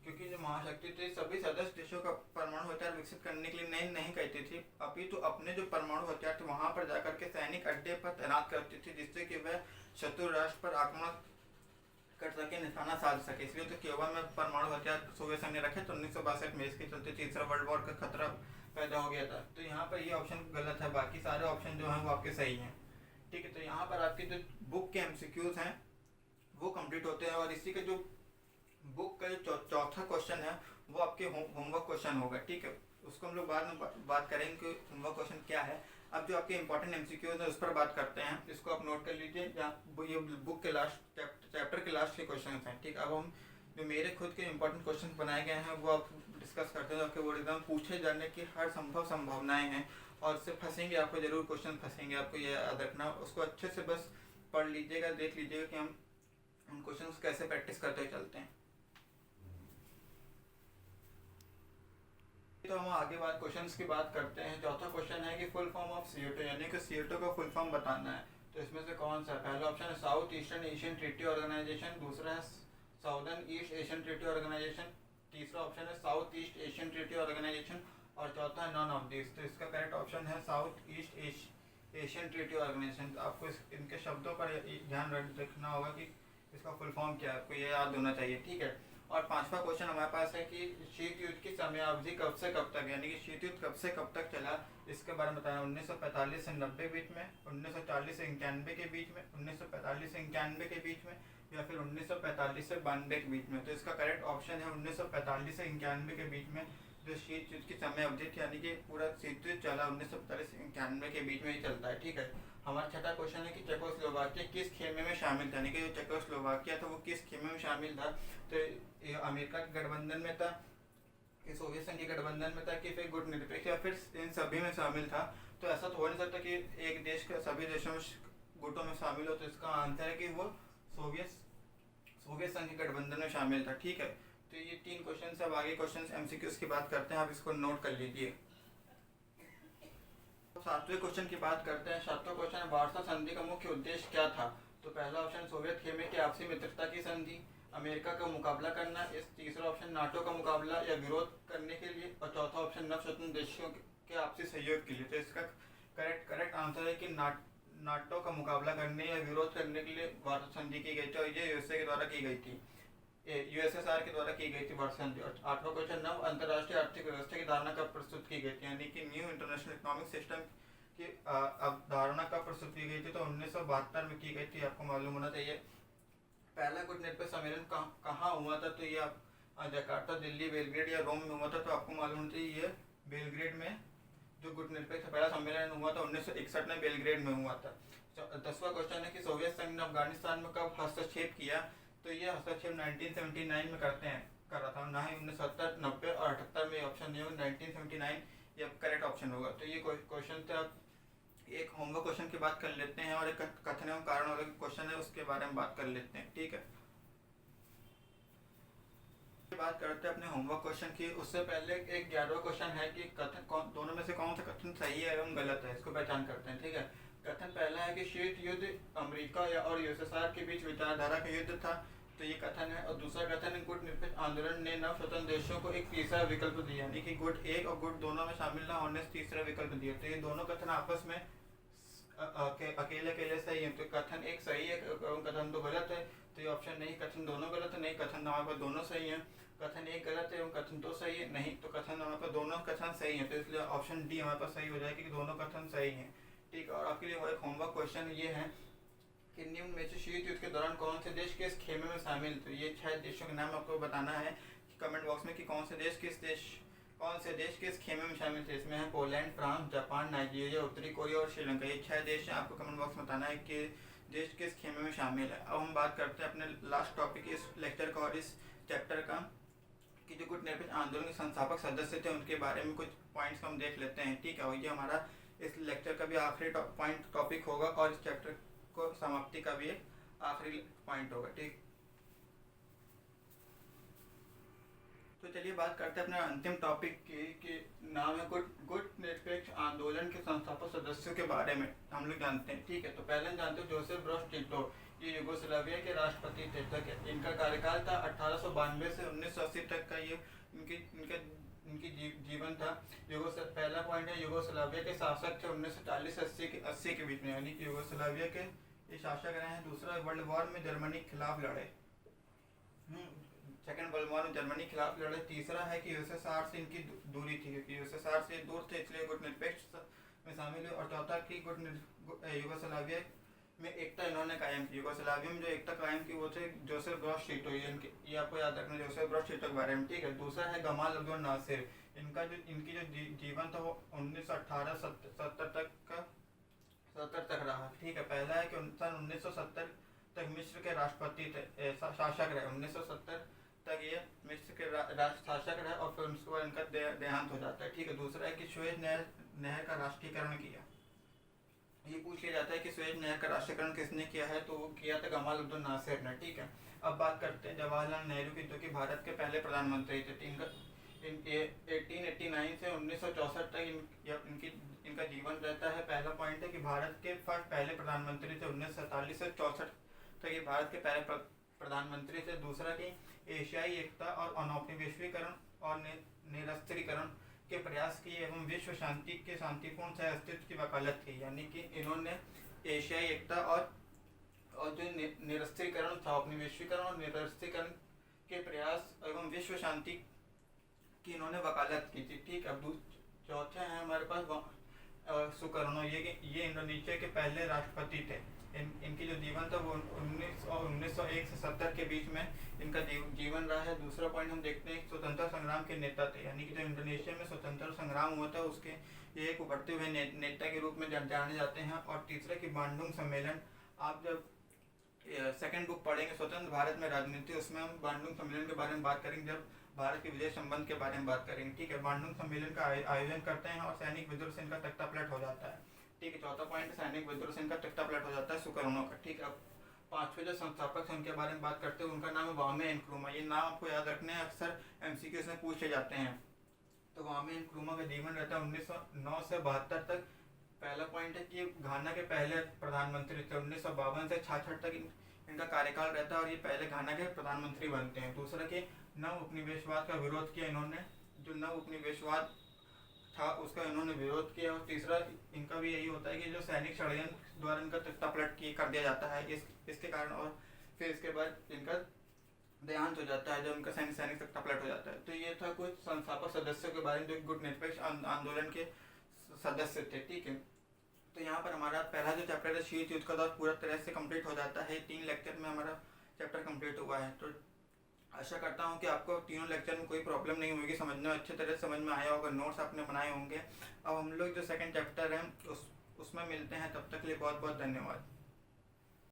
क्योंकि जो महाशक्ति थी सभी सदस्य देशों का परमाणु हथियार विकसित करने के लिए नहीं नहीं कहती थी, अभी तो अपने जो परमाणु हथियार थे वहां पर जाकर के सैनिक अड्डे पर तैनात करती थी, जिससे कि वह शत्रु राष्ट्र पर आक्रमण कर सके, निशाना साध सके। इसलिए तो क्यूबा में परमाणु हथियार सोवियत संघ ने रखे, तो 1962 में इसके चलते तीसरा वर्ल्ड वॉर का खतरा पैदा हो गया था। तो यहाँ पर ये ऑप्शन गलत है, बाकी सारे ऑप्शन जो हैं वो आपके सही हैं। ठीक है, तो यहाँ पर आपके जो बुक के एमसीक्यूज हैं वो कंप्लीट होते हैं, और इसी के जो बुक का जो चौथा क्वेश्चन है वो आपके होमवर्क क्वेश्चन होगा। ठीक है, उसको हम लोग बाद में बात करेंगे कि होमवर्क क्वेश्चन क्या है। अब जो आपके इंपॉर्टेंट एमसीक्यूज है उस पर बात करते हैं, इसको आप नोट कर लीजिए, ये बुक के लास्ट चैप्टर के लास्ट के क्वेश्चन हैं। ठीक, अब हम जो मेरे खुद के इंपॉर्टेंट क्वेश्चन बनाए गए हैं वो आप डिस्कस करते हैं, आपके बोर्ड एग्जाम पूछे जाने की हर संभव संभावनाएं हैं, और उससे फंसेंगे, आपको जरूर क्वेश्चन फंसेंगे, आपको ये याद रखना। उसको अच्छे से बस पढ़ लीजिएगा, देख लीजिएगा कि हम उन क्वेश्चन कैसे प्रैक्टिस करते चलते हैं। तो हम आगे बात क्वेश्चंस की बात करते हैं। चौथा क्वेश्चन है कि फुल फॉर्म ऑफ CO2, यानी कि CO2 का फुल फॉर्म बताना है। तो इसमें से कौन सा? पहला ऑप्शन है South Eastern Asian treaty organisation, दूसरा है Southern East Asian treaty organisation, तीसरा ऑप्शन है South East Asian treaty organisation, और चौथा है नॉन ऑफ दिस। तो इसका करेक्ट ऑप्शन है South East Asian treaty organisation. तो आपको इनके शब्दों पर ध्यान रखना होगा कि इसका फुल फॉर्म क्या है, आपको ये याद होना चाहिए। ठीक है, और पांचवा क्वेश्चन हमारे पास है कि शीत युद्ध की समयावधि कब से कब तक, यानी कि शीत युद्ध कब से कब तक चला, इसके बारे में बताना। 1945 से 90 बीच में, 1940 से 91 के बीच में, 1945 से 91 के बीच में, या फिर 1945 से 92 के बीच में। तो इसका करेक्ट ऑप्शन है 1945 से 91 के बीच में, जो शीत युद्ध की समय अवधि थी, यानी कि पूरा शीत युद्ध चला 1945 से 91 के बीच में ही चलता है। ठीक है, हमारा छठा क्वेश्चन है कि चेकोस्लोवाकिया किस खेमे में शामिल था, यानी कि जो चेकोस्लोवाकिया था वो किस खेमे में शामिल था। तो ये अमेरिका के गठबंधन में था, कि सोवियत संघ के गठबंधन में था, कि फिर गुट निरपेक्ष, या फिर इन सभी में शामिल था। तो ऐसा तो हो नहीं सकता कि एक देश के सभी देशों में गुटों में शामिल हो। तो इसका आंसर है कि वो सोवियत संघ के गठबंधन में शामिल था। ठीक है, तो ये तीन क्वेश्चन से अब आगे क्वेश्चन एमसीक्यूज की बात करते हैं, आप इसको नोट कर लीजिए। सातवें क्वेश्चन की बात करते हैं। सातवां क्वेश्चन है वार्सा संधि का मुख्य उद्देश्य क्या था। तो पहला ऑप्शन सोवियत खेमे की आपसी मित्रता की संधि, अमेरिका का मुकाबला करना, इस तीसरा ऑप्शन नाटो का मुकाबला या विरोध करने के लिए, और चौथा ऑप्शन नव स्वतंत्र देशों के आपसी सहयोग के लिए। तो इसका करेक्ट आंसर है कि नाटो का मुकाबला करने या विरोध करने के लिए वार्सा संधि की गई थी, और ये यूएसए के द्वारा की गई थी, यूएसएसआर के द्वारा की गई थी वार्सा संधि। और आठवां क्वेश्चन नव अंतर्राष्ट्रीय आर्थिक व्यवस्था की धारणा कब प्रस्तुत की गई थी, यानी कि न्यू इंटरनेशनल इकोनॉमिक सिस्टम की अवधारणा कब प्रस्तुत की गई थी। तो 1972 में की गई थी, आपको मालूम होना चाहिए। पहला गुटनिरपेक्ष सम्मेलन कहाँ हुआ था, तो ये जकार्ता, दिल्ली, बेलग्रेड या रोम में हुआ था। तो आपको मालूम होना चाहिए ये बेलग्रेड में जो गुटनिरपेक्ष पहला सम्मेलन हुआ था 1961 में बेलग्रेड में हुआ था। 10वां क्वेश्चन है कि सोवियत संघ ने अफगानिस्तान में कब हस्तक्षेप किया। तो ये हस्तक्षेप 1979 में कर रहा था, ना ही 1970, 90 और 78 में। ऑप्शन नहीं होगा, 1979 ये करेक्ट ऑप्शन होगा। तो ये क्वेश्चन थे। आप एक होमवर्क क्वेश्चन की बात कर लेते हैं, और एक कथन एवं कारण वाला क्वेश्चन है उसके बारे में बात कर लेते हैं। ठीक है, बात करते हैं अपने होमवर्क क्वेश्चन की। उससे पहले एक 11वां क्वेश्चन है कि कथन दोनों में से कौन सा कथन सही है एवं गलत है, इसको पहचान करते हैं। ठीक है, कथन पहला है कि शीत युद्ध अमेरिका और यूएसएसआर के बीच विचारधारा का युद्ध था, तो ये कथन है। और दूसरा कथन है गुट निरपेक्ष आंदोलन ने नव स्वतंत्र देशों को एक तीसरा विकल्प दिया, यानी कि गुट एक और गुट दोनों में शामिल न होने से तीसरा विकल्प दिया। तो ये दोनों कथन आपस में अकेले सही है। तो कथन एक सही है, कथन दो गलत है। तो ये ऑप्शन नहीं, कथन दोनों गलत है, नहीं कथन हमारे पास दोनों सही है। कथन एक गलत है एवं कथन दो सही है, नहीं तो कथन हमारे पास दोनों कथन सही है। तो इसलिए ऑप्शन डी हमारे पास सही हो जाएगा कि दोनों कथन सही हैं। ठीक है, और आपके लिए एक होमवर्क क्वेश्चन ये है कि निम्न में से शीत युद्ध के दौरान कौन से देश किस खेमे में शामिल। तो ये 6 देशों के नाम आपको बताना है कमेंट बॉक्स में कि कौन से देश किस खेमे में शामिल थे। इसमें है पोलैंड, फ्रांस, जापान, नाइजीरिया, उत्तरी कोरिया और श्रीलंका। ये 6 देश हैं, आपको कमेंट बॉक्स में बताना है कि देश किस खेमे में शामिल है। अब हम बात करते हैं अपने लास्ट टॉपिक इस लेक्चर का और इस चैप्टर का, कि जो गुट निरपेक्ष आंदोलन के संस्थापक सदस्य थे उनके बारे में कुछ पॉइंट्स हम देख लेते हैं। ठीक है, और ये हमारा इस लेक्चर का भी आखिरी टॉपिक होगा, और इस चैप्टर को समाप्ति का भी एक आखिरी पॉइंट होगा। ठीक, तो चलिए बात करते हैं अपने अंतिम टॉपिक की, कि नाम है गुट निरपेक्ष आंदोलन के संस्थापक सदस्यों के बारे में हम लोग जानते हैं। ठीक है, तो पहले जानते हैं जोसेफ ब्रूस टिटो। ये यूगोस्लाविया के राष्ट्रपति थे तक। इनका कार्यकाल था 1892 से 1980 तक का। ये इनकी इनके इनकी जीवन था। पहला पॉइंट है, यूगोस्लाविया के शासक थे 1940 से 80 के बीच में, यानी कि यूगोस्लाविया के ये शासक रहे हैं। दूसरा, वर्ल्ड वॉर में जर्मनी के खिलाफ लड़े, सेकेंड वर्ल्ड वॉर में जर्मनी के खिलाफ लड़े। तीसरा है कि यूएसएसआर से इनकी दूरी थी, क्योंकि यूएसएसआर से दूर थे इसलिए गुटनिरपेक्ष में शामिल हुए। और चौथा कि यूगोस्लाविया में एकता इन्होंने कायम की। यूगोस्लाविया में जो एकता कायम की वो थे जोसेफ ब्रोज टिटो। ये आपको याद रखना, जोसेफ ब्रोज टिटो के बारे में, ठीक है। दूसरा है गमाल अब्दुल नासिर। इनकी जो जीवन था वो 1918-70 तक रहा, ठीक है। पहला है कि सन 1970 तक मिस्र के राष्ट्रपति थे, शासक रहे 1970 तक ये मिस्र के शासक रहे, और फिर उसके बाद इनका देहांत हो जाता है, ठीक है। दूसरा है कि सुएज नहर का राष्ट्रीयकरण किया। ये पूछ लिया जाता है कि सुएज नहर का राष्ट्रीयकरण किसने किया है, तो वो किया था गमाल अब्दुल नासिर ने, ठीक है। अब बात करते हैं जवाहरलाल नेहरू की, जो कि भारत के पहले प्रधानमंत्री थे। 1889 से 1964 तक इनका जीवन रहता है। पहला पॉइंट है कि भारत के पहले प्रधानमंत्री थे 1947 से 64 तक ये भारत के पहले प्रधानमंत्री थे। दूसरा कि एशियाई एकता और अनौपनिवेशीकरण और निरस्त्रीकरण के प्रयास किए एवं विश्व शांति के शांतिपूर्ण सह अस्तित्व की वकालत की, यानी कि इन्होंने एशियाई एकता और जो निरस्त्रीकरण था, औपनिवेशीकरण और निरस्त्रीकरण के प्रयास एवं विश्व शांति की इन्होंने वकालत की थी, ठीक। अब चौथे हैं हमारे पास सुकर्नो। ये इंडोनेशिया के पहले राष्ट्रपति थे। इनकी जो जीवन था वो 1901 से 70 के बीच में इनका जीवन रहा है। दूसरा पॉइंट हम देखते हैं, स्वतंत्रता संग्राम के नेता थे, यानी कि जो इंडोनेशिया में स्वतंत्रता संग्राम हुआ था उसके ये एक उभरते हुए नेता के रूप में जाने जाते हैं। और तीसरा कि बांडुंग सम्मेलन। आप जब सेकंड बुक पढ़ेंगे स्वतंत्र भारत में राजनीति, उसमें हम बांडुंग सम्मेलन के बारे में बात करेंगे, जब भारत के विदेश संबंध के बारे में बात करेंगे, ठीक है। बांडुंग सम्मेलन का आयोजन करते हैं और सैनिक विद्रोह से इनका तख्ता पलट हो जाता है, ठीक है। चौथा पॉइंट, सैनिक विद्रोह से इनका तख्ता पलट हो जाता है सुकर्नो का, ठीक है। अब पांचवें जो संस्थापक हैं उनके बारे में बात करते हैं, उनका नाम है वामे एनक्रूमा। ये नाम आपको याद रखने हैं, अक्सर एमसीक्यूज में पूछे जाते हैं। तो वामे एनक्रूमा का जीवन रहता है 1909 से 72 तक। पहला पॉइंट है कि घाना के पहले प्रधानमंत्री थे, 1952 से 66 तक इनका कार्यकाल रहता है और ये पहले घाना के प्रधानमंत्री बनते हैं। दूसरा कि नव उपनिवेशवाद का विरोध किया इन्होंने, जो नव उपनिवेशवाद था उसका इन्होंने विरोध किया। और तीसरा इनका भी यही होता है कि जो सैनिक षड्यंत्र द्वारा इनका तख्ता पलट कर दिया जाता है इसके कारण, और फिर इसके बाद इनका देहांत हो जाता है जब इनका सैनिक तख्ता पलट हो जाता है। तो ये था कुछ संस्थापक सदस्यों के बारे में जो गुटनिरपेक्ष आंदोलन के सदस्य थे, ठीक है। तो यहाँ पर हमारा पहला जो चैप्टर है शीत युद्ध का दौर पूरा तरह से कंप्लीट हो जाता है। 3 लेक्चर में हमारा चैप्टर कंप्लीट हुआ है। तो आशा करता हूँ कि आपको तीनों लेक्चर में कोई प्रॉब्लम नहीं होगी, समझने में अच्छे तरह से समझ में आया होगा, नोट्स आपने बनाए होंगे। अब हम लोग जो सेकंड चैप्टर है उसमें मिलते हैं, तब तक के लिए बहुत बहुत धन्यवाद।